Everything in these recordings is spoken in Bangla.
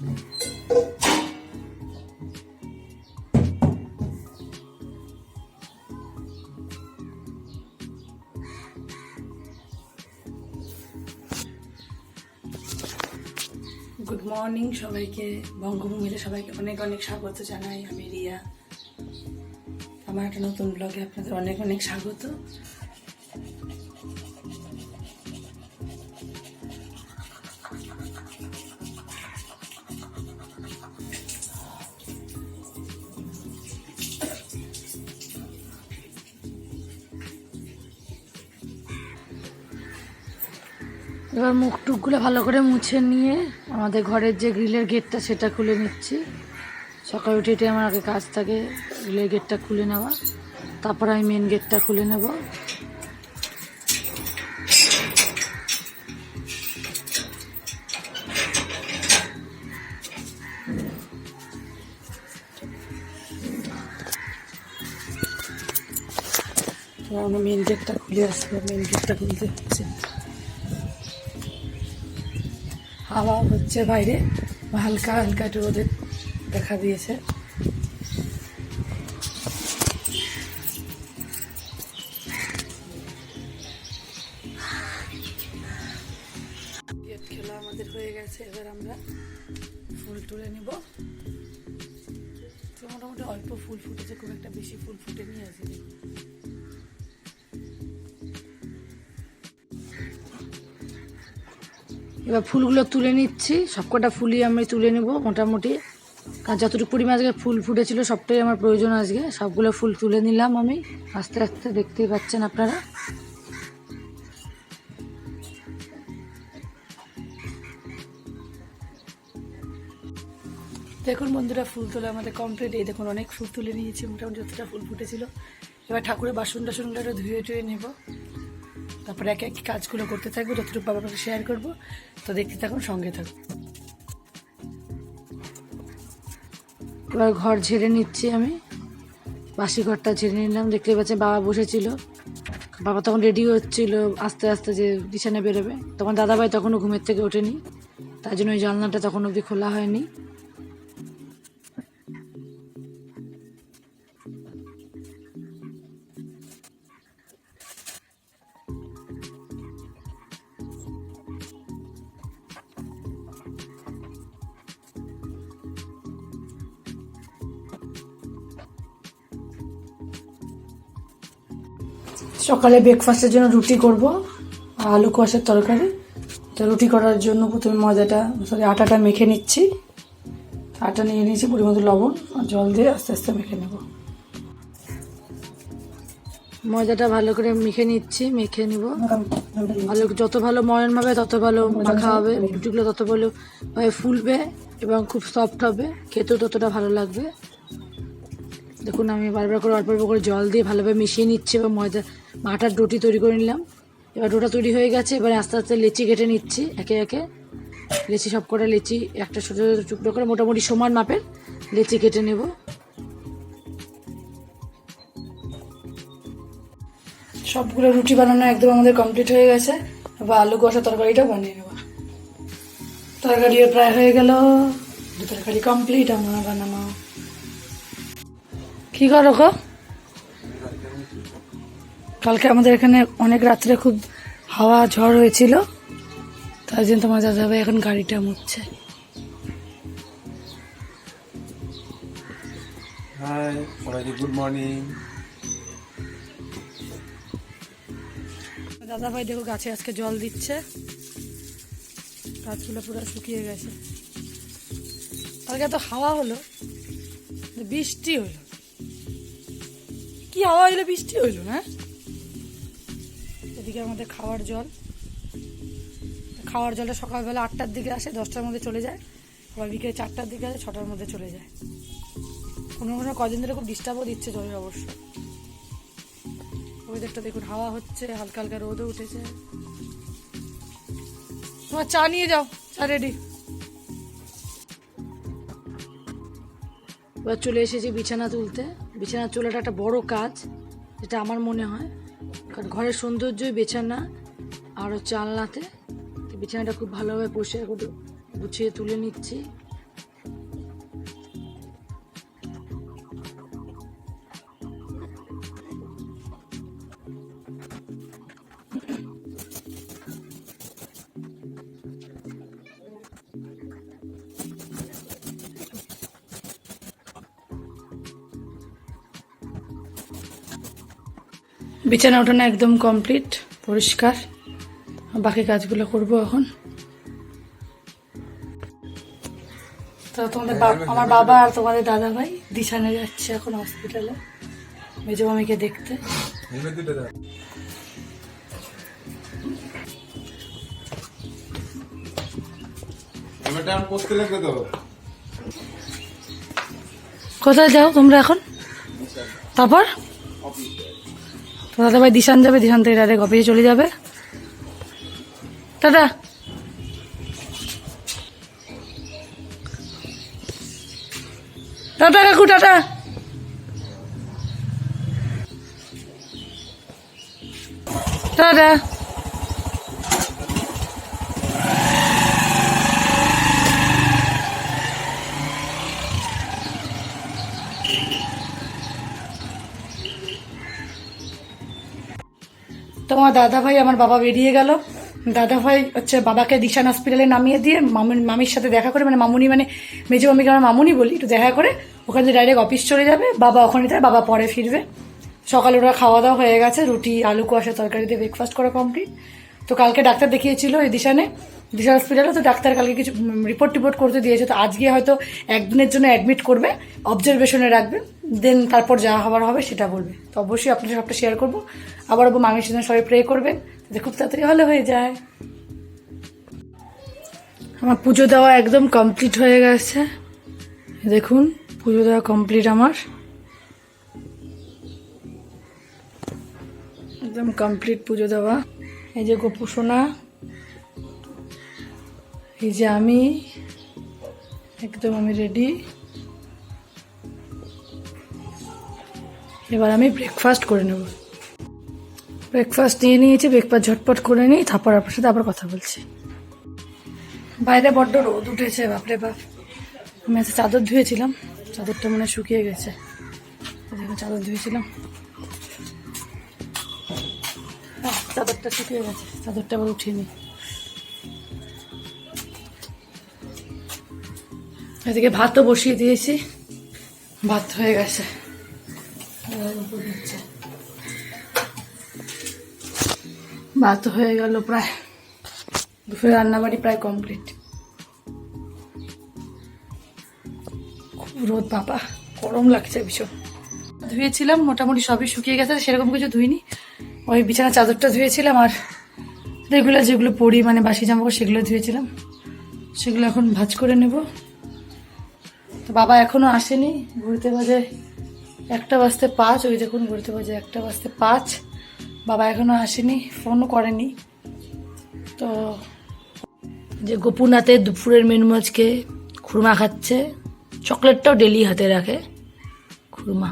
গুড মর্নিং সবাইকে, বঙ্গভূমিতে সবাইকে অনেক অনেক স্বাগত জানাই। আমি রিয়া, আমার একটা নতুন ব্লগে আপনাদের অনেক অনেক স্বাগত। এবার মুখ টুকগুলো ভালো করে মুছে নিয়ে আমাদের ঘরের যে গ্রিলের গেটটা সেটা খুলে নিচ্ছি। সকালে উঠে উঠে আমার আগে কাজ থাকে গ্রিলের গেটটা খুলে নেওয়া, তারপর আমি মেন গেটটা খুলে নেব। আমরা মেন গেটটা খুলে আসবো, মেন গেটটা খুলতে হচ্ছে। হাওয়া হচ্ছে বাইরে, হালকা হালকা একটু রোদের দেখা দিয়েছে। গেট খেলা আমাদের হয়ে গেছে, এবার আমরা ফুল তুলে নিব। তো মোটামুটি অল্প ফুল ফুটেছে, খুব একটা বেশি ফুল ফুটে নিয়ে আসি। এবার ফুলগুলো তুলে নিচ্ছি, সবকটা ফুলই আমি তুলে নেব মোটামুটি। কারণ যতটুকু পরিমাণ আজকে ফুল ফুটেছিল সবটাই আমার প্রয়োজন আজকে। সবগুলো ফুল তুলে নিলাম আমি আস্তে আস্তে, দেখতেই পাচ্ছেন আপনারা। দেখুন বন্ধুরা, ফুল তোলা আমাদের কমপ্লিট। এই দেখুন অনেক ফুল তুলে নিয়েছি, মোটামুটি যতটা ফুল ফুটেছিল। এবার ঠাকুরের বাসন টাসনগুলো একটু ধুয়ে টুয়ে নেব, তারপরে এক এক কাজগুলো করতে থাকবো, যতটুকু বাবার কাছে শেয়ার করবো। তো দেখতে থাকুন, সঙ্গে থাকুন। এবার ঘর ঝেড়ে নিচ্ছি আমি, বাসি ঘরটা ঝেড়ে নিলাম। দেখতে পাচ্ছেন বাবা বসেছিল, বাবা তখন রেডি হচ্ছিল আস্তে আস্তে যে বিছানায় বেরোবে। তখন দাদাভাই তখনও ঘুমের থেকে ওঠেনি, তার জন্য ওই জানলাটা তখন অবধি খোলা হয়নি। সকালে ব্রেকফাস্টের জন্য রুটি করব, আলু কোয়াশের তরকারি। তো রুটি করার জন্য প্রথমে আটাটা মেখে নিচ্ছি। আটা নিয়ে নিয়েছি, পরিমতো লবণ আর জল দিয়ে আস্তে আস্তে মেখে নেব। ময়দাটা ভালো করে মেখে নিচ্ছি, মেখে নিব ভালো। যত ভালো ময়ন হবে তত ভালো মাখা হবে, রুটিগুলো তত ভালো ফুলবে এবং খুব সফট হবে, খেতেও ততটা ভালো লাগবে। দেখুন আমি বারবার করে অল্প অল্প করে জল দিয়ে ভালোভাবে মিশিয়ে নিচ্ছি এবং আটার রুটি তৈরি করে নিলাম। এবার ডোটা তৈরি হয়ে গেছে, এবার আস্তে আস্তে লেচি কেটে নিচ্ছি একে একে। লেচি সব কটা লেচি একটা ছোটো ছোটো টুকরো করে মোটামুটি সমান মাপের লেচি কেটে নেব। সবগুলো রুটি বানানো একদম আমাদের কমপ্লিট হয়ে গেছে। এবার আলু কষা তরকারিটা বানিয়ে নেব। তরকারিও প্রায় হয়ে গেল, তরকারি কমপ্লিট আমরা বানানো। কি করো গো? কালকে আমাদের এখানে অনেক রাত্রে খুব হাওয়া ঝড় হয়েছিল, তাই জন্য তোমার দাদাভাই এখন গাড়িটা মুছছে। হাই সবাইকে, গুড মর্নিং। দাদাভাই দেখো গাছে আজকে জল দিচ্ছে, গাছগুলো পুরো শুকিয়ে গেছে। কালকে এত হাওয়া হলো, বৃষ্টি হলো। কি হাওয়া হইলো, বৃষ্টি হইলো না? এদিকে আমাদের খাওয়ার জলটা সকালবেলা 8টার দিকে আসে, 10টার মধ্যে চলে যায়। আবার বিকেলে 4টার দিকে আসে, 6টার মধ্যে চলে যায়। কোনো কোনো কদিন ধরে খুব ডিস্টার্বও দিচ্ছে জলের অবশ্য। ওয়েদারটা দেখুন, হাওয়া হচ্ছে, হালকা হালকা রোদও উঠেছে। তোমার চা নিয়ে যাও, চা রেডি। এবার চলে এসেছি বিছানা তুলতে। বিছানা তোলাটা একটা বড় কাজ, যেটা আমার মনে হয়, কারণ ঘরের সৌন্দর্যই বিছানা আর আলনাতে। বিছানাটা খুব ভালোভাবে পরিষ্কার করে গুছিয়ে তুলে নিচ্ছি। বিছানা ওঠানো একদম কমপ্লিট, পরিষ্কার। বাকি কাজগুলো করব এখন। তো তোমাদের আমার বাবা আর তোমাদের দাদা ভাই দিশানে যাচ্ছে এখন হসপিটালে মেজো মামিকে দেখতে। কোথায় যাও তোমরা এখন? তারপর তো দাদা ভাই দিশান যাবে, দিশান থেকে ডাইরেক্ট অফিসে চলে যাবে। টাটা। টাটা কাকু, টাটা। টাটা। তোমার দাদা ভাই আমার বাবা বেরিয়ে গেল। দাদা ভাই হচ্ছে বাবাকে দিশান হসপিটালে নামিয়ে দিয়ে মামির সাথে দেখা করে, মানে মামুনি মানে মেজো মামিকে আমরা মামুনি বলি, একটু দেখা করে ওখানে ডাইরেক্ট অফিস চলে যাবে। বাবা ওখানে যায়, বাবা পরে ফিরবে। সকালে ওরা খাওয়া দাওয়া হয়ে গেছে, রুটি আলু কুয়াশা তরকারি দিয়ে ব্রেকফাস্ট করা কমপ্লিট। তো কালকে ডাক্তার দেখিয়েছিল এই দিশা হসপিটালে। তো ডাক্তার কালকে কিছু রিপোর্ট করতে দিয়েছে। তো আজকে হয়তো একদিনের জন্য অ্যাডমিট করবে, অবজারভেশনে রাখবে, দেন তারপর যা হবার হবে সেটা বলবে। তো অবশ্যই আপনাদের সবটা শেয়ার করবো। আবার মামির সাথে সবাই প্রে করবেন যাতে খুব তাড়াতাড়ি ভালো হয়ে যায়। আমার পুজো দেওয়া একদম কমপ্লিট হয়ে গেছে, দেখুন পুজো দেওয়া কমপ্লিট আমার একদম কমপ্লিট পুজো দেওয়া। এই যে গোপু সোনা, এই যে আমি একদম আমি রেডি। এবার আমি ব্রেকফাস্ট করে নেব। ব্রেকফাস্ট নিয়ে নিয়েছি, ব্রেকফাস্ট ঝটপট করে নিই, তারপর আপনার সাথে আবার কথা বলছি। বাইরে বড্ড রোদ উঠেছে, বাপরে বাপ। আমি আজকে চাদর ধুয়েছিলাম, চাদরটা মনে হয় শুকিয়ে গেছে। দেখুন চাদর ধুয়েছিলাম, চাদরটা শুকিয়ে গেছে, চাদরটা আবার উঠিয়ে নিই। এদিকে ভাতও বসিয়ে দিয়েছি, ভাত হয়ে গেছে। ভাত হয়ে গেল প্রায়, দুপুরে রান্নাবাড়ি প্রায় কমপ্লিট। খুব রোদ বাবা, গরম লাগছে ভীষণ। ধুয়েছিলাম মোটামুটি সবই শুকিয়ে গেছে, সেরকম কিছু ধুইনি। ওই বিছানা চাদরটা ধুয়েছিলাম আর রেগুলার যেগুলো পরি মানে বাসি জামাকাপড় সেগুলো ধুয়েছিলাম, সেগুলো এখন ভাঁজ করে নেব। তো বাবা এখনো আসেনি, ঘুরতে বাজে 1:05। ওই দেখুন ঘুরতে বাজে 1:05। বাবা এখনো আসেনি, ফোনও করেনি। তো যে গোপুনাথের দুপুরের মেনু আজকে খুরমা খাচ্ছে, চকলেটটাও ডেলি হাতে রাখে, খুরমা।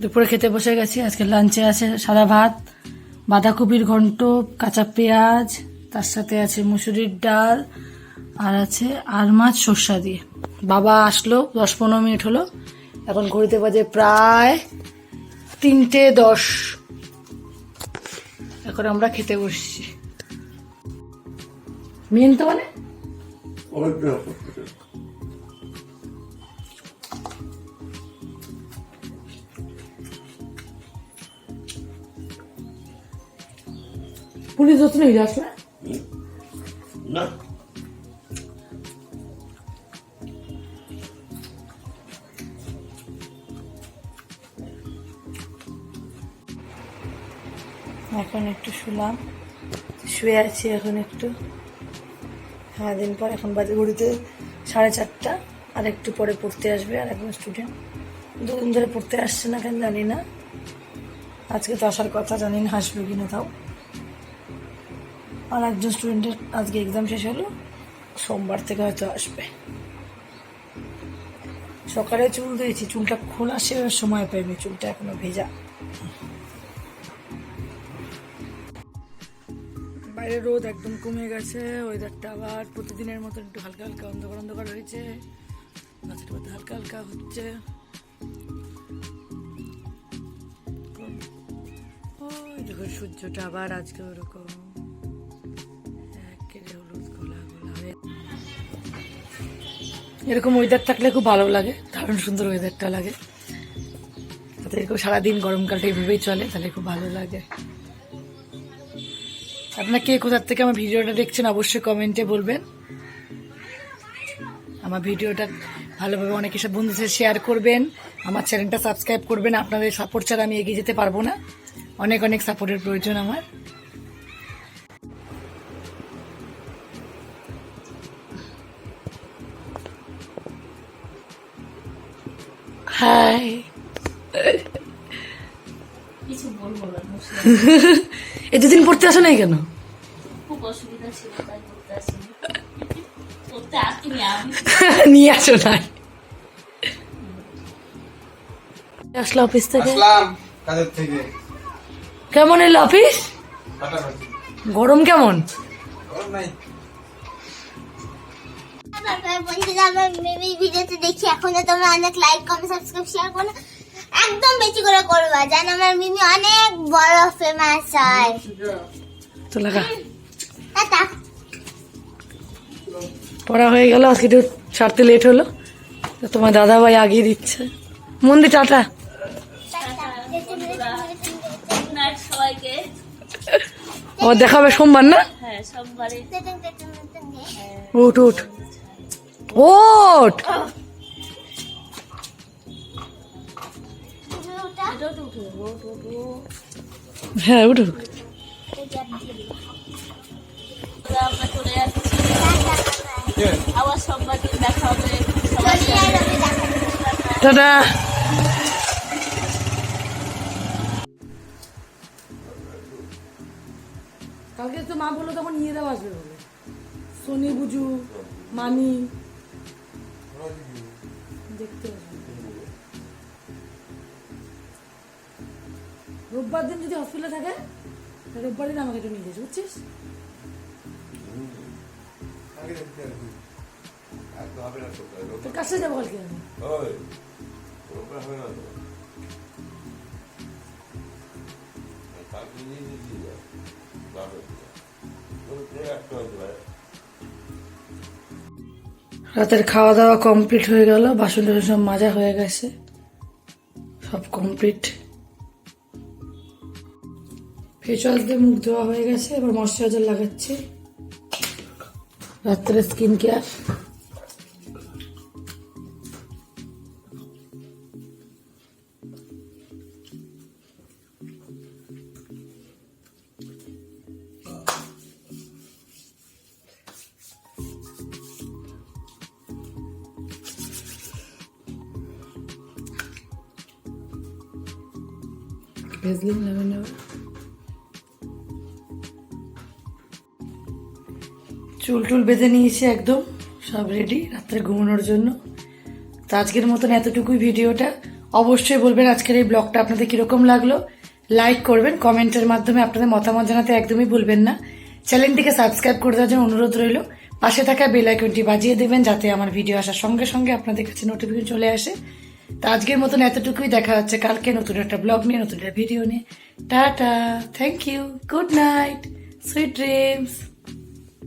দুপুরে খেতে বসে গেছি। আজকে লাঞ্চে আছে সাদা ভাত, বাঁধাকপির ঘন্ট, কাঁচা পেঁয়াজ, তার সাথে আছে মুসুরির ডাল, আর আছে আর মাছ সর্ষা দিয়ে। বাবা আসলো 10-15 মিনিট হলো, এখন ঘড়িতে বাজে প্রায় 3:10। এখন আমরা খেতে বসছি। মেন তো মানে পুলিশ ধরতে নেই আসলে না। এখন একটু শুলাম, শুয়ে আছি এখন একটু। সারাদিন পর এখন বাজে ঘড়িতে 4:30। আর একটু পরে পড়তে আসবে আর একজন স্টুডেন্ট। 2 দিন ধরে পড়তে আসছে না কেন জানি না, আজকে তো আসার কথা, জানি না আসবে কিনা তাও। আর একজন স্টুডেন্টের আজকে এক্সাম শেষ হলো, সোমবার থেকে হয়তো আসবে। সকালে চুল দিয়েছি, চুলটা খোলা সেভাবে সময় পাইনি, চুলটা এখনো ভেজা। বাইরে রোদ একদম কমে গেছে, ওয়েদারটা আবার প্রতিদিনের মতো একটু হালকা হালকা অন্ধকার অন্ধকার হয়েছে, গাছের মধ্যে হালকা হালকা হচ্ছে। ওই দেখো সূর্যটা আবার আজকে ওরকম একেবারে হলুদ গোলা গোলা হয়ে। এরকম ওয়েদার থাকলে খুব ভালো লাগে, দারুণ সুন্দর ওয়েদারটা লাগে। তো এরকম সারাদিন গরমকালটা এইভাবেই চলে, তাহলে খুব ভালো লাগে। আপনারা কে কোথার থেকে আমার ভিডিওটা দেখছেন অবশ্যই কমেন্টে বলবেন। আমার ভিডিওটা ভালোভাবে অনেক সব বন্ধুদের সাথে শেয়ার করবেন, আমার চ্যানেলটা সাবস্ক্রাইব করবেন। আপনাদের সাপোর্ট ছাড়া আমি এগিয়ে যেতে পারবো না, অনেক অনেক সাপোর্টের প্রয়োজন আমার। হাই, কিছু বলবো না, এই দুদিন পড়তে আসো নাই কেন? খুব অসুবিধা ছিল তাই করতে আসিনি, করতে আসিনি আমি। নিয়ে আসো নাই। আসলো অফিস থেকে। আসলাম কাজের থেকে। কেমন এলো অফিস? ফাটাফাটি। গরম কেমন? গরম নাই। বন্ধুরা, আমার মিমির ভিডিওতে দেখি এখনো তোমরা অনেক লাইক কমেন্ট সাবস্ক্রাইব শেয়ার করো, একদম বেশি করে করবা, যেন আমার মিমি অনেক বড় ফেমাস হয়। তো লাগা টাটা। পড়া হয়ে গেল, আজকে একটু ছাড়তে লেট হলো, তো তোমার দাদা ভাই আগিয়ে দিচ্ছে। মন্দির টাটা। গুড নাইট সবাইকে। আবার দেখা হবে সোমবার না? হ্যাঁ সোমবারে। উঠ উঠ ওঠ। এটাও তো উঠে যাবো, হ্যাঁ উঠুক। আমরা চলে যাচ্ছি, আবার সোমবার দিন দেখা হবে সবার সাথে। টাটা। কালকে তো মা বললো তখন নিয়ে দেওয়া আসবে বলে, সোনি বুঝু মানি দেখতে আসবে। রোববার দিন যদি হসপিটালে থাকে তাহলে রোববার দিন আমাকে একটু নিয়ে যাস, বুঝছিস? আগে দেখতে হবে। আর তো হবে না তো। তোর কাছে যাবো কালকে আমি। ওই ওটা হবে না তো। কালকে নিয়ে দিতে যাও। বাবা। ওটা একটা হতে পারে। রাতের খাওয়া দাওয়া কমপ্লিট হয়ে গেল, বাসন টাসন সব মাজা হয়ে গেছে, সব কমপ্লিট। ফেস ওয়াশ দিয়ে মুখ ধোয়া হয়ে গেছে, এবার ময়শ্চারাইজার লাগাচ্ছি, রাত্রে স্কিন কেয়ার। ভেজলিন লাগিয়ে নেব। চুল টুল বেঁধে নিয়েছি, একদম সব রেডি রাত্রে ঘুমানোর জন্য। তো আজকের মতন এতটুকুই ভিডিওটা। অবশ্যই বলবেন আজকের এই ব্লগটা আপনাদের কিরকম লাগলো, লাইক করবেন, কমেন্টের মাধ্যমে আপনাদের মতামত জানাতে একদমই ভুলবেন না। চ্যানেলটিকে সাবস্ক্রাইব করে দেওয়ার জন্য অনুরোধ রইল। পাশে থাকা বেল আইকনটি বাজিয়ে দেবেন যাতে আমার ভিডিও আসার সঙ্গে সঙ্গে আপনাদের কাছে নোটিফিকেশন চলে আসে। তো আজকের মতন এতটুকুই, দেখা হচ্ছে কালকে নতুন একটা ব্লগ নিয়ে, নতুন একটা ভিডিও নিয়ে। Tata, thank you, good night, sweet dreams.